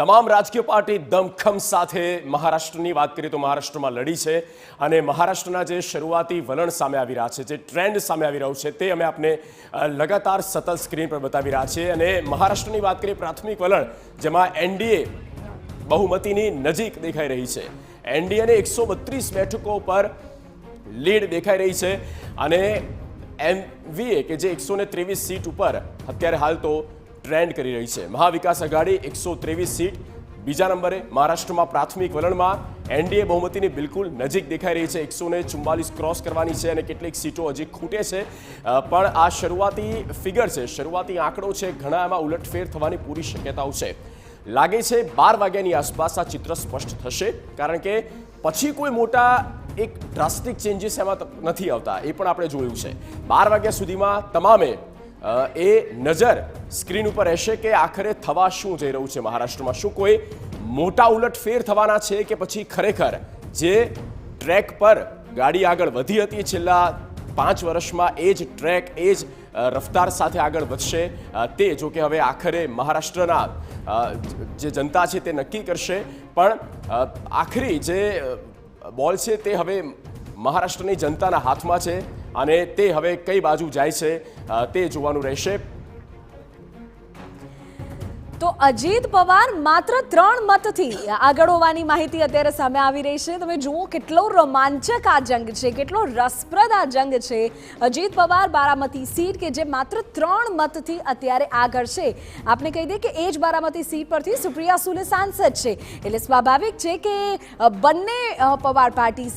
તમામ રાજકીય પાર્ટી દમખમ સાથે મહારાષ્ટ્રની વાત કરીએ તો મહારાષ્ટ્રમાં લડી છે અને મહારાષ્ટ્રના જે શરૂઆતી વલણ સામે આવી રહ્યા છે, જે ટ્રેન્ડ સામે આવી રહ્યું છે, તે અમે આપને લગાતાર સતત સ્ક્રીન પર બતાવી રહ્યા છીએ। અને મહારાષ્ટ્રની વાત કરીએ પ્રાથમિક વલણ, જેમાં એનડીએ બહુમતીની નજીક દેખાઈ રહી છે। એનડીએને 132 બેઠકો પર લીડ દેખાઈ રહી છે અને એનવીએ કે જે 123 સીટ ઉપર અત્યારે હાલ તો ટ્રેન્ડ કરી રહી છે। મહાવિકાસ આઘાડી 123 સીટ બીજા નંબરે। મહારાષ્ટ્રમાં પ્રાથમિક વલણમાં એનડીએ બહુમતીની બિલકુલ નજીક દેખાઈ રહી છે। 144 ક્રોસ કરવાની છે અને કેટલીક સીટો હજી ખૂટે છે, પણ આ શરૂઆતી ફિગર છે, શરૂઆતી આંકડો છે, ઘણા એમાં ઉલટફેર થવાની પૂરી શક્યતાઓ છે। લાગે છે 12 વાગ્યાની આસપાસ આ ચિત્ર સ્પષ્ટ થશે, કારણ કે પછી કોઈ મોટા એક ડ્રાસ્ટિક ચેન્જીસ એમાં નથી આવતા, એ પણ આપણે જોયું છે। 12 વાગ્યા સુધીમાં તમામે એ નજર સ્ક્રીન ઉપર રહેશે કે આખરે થવા શું જઈ રહ્યું છે મહારાષ્ટ્રમાં। શું કોઈ મોટા ઉલટફેર થવાના છે કે પછી ખરેખર જે ટ્રેક પર ગાડી આગળ વધી હતી છેલ્લા 5 વર્ષમાં એ જ ટ્રેક, એ જ રફતાર સાથે આગળ વધશે? તે જો કે હવે આખરે મહારાષ્ટ્રના જે જનતા છે તે નક્કી કરશે, પણ આખરી જે બોલ છે તે હવે મહારાષ્ટ્રની જનતાના હાથમાં છે અને તે હવે કઈ બાજુ જાય છે તે જોવાનું રહેશે। તો અજીત પવાર માત્ર 3 મતથી આગળ હોવાની માહિતી અત્યારે સામે આવી રહી છે। તમે જુઓ કેટલો રોમાંચક આ જંગ છે, કેટલો રસપ્રદ આ જંગ છે। અજીત પવાર બારામતી સીટ કે જે માત્ર 3 મતથી અત્યારે આગળ છે। આપણે કહી દઈએ કે એ જ બારામતી સીટ પરથી સુપ્રિયા સુલે સાંસદ છે, એટલે સ્વાભાવિક છે કે બંને પવાર પાર્ટી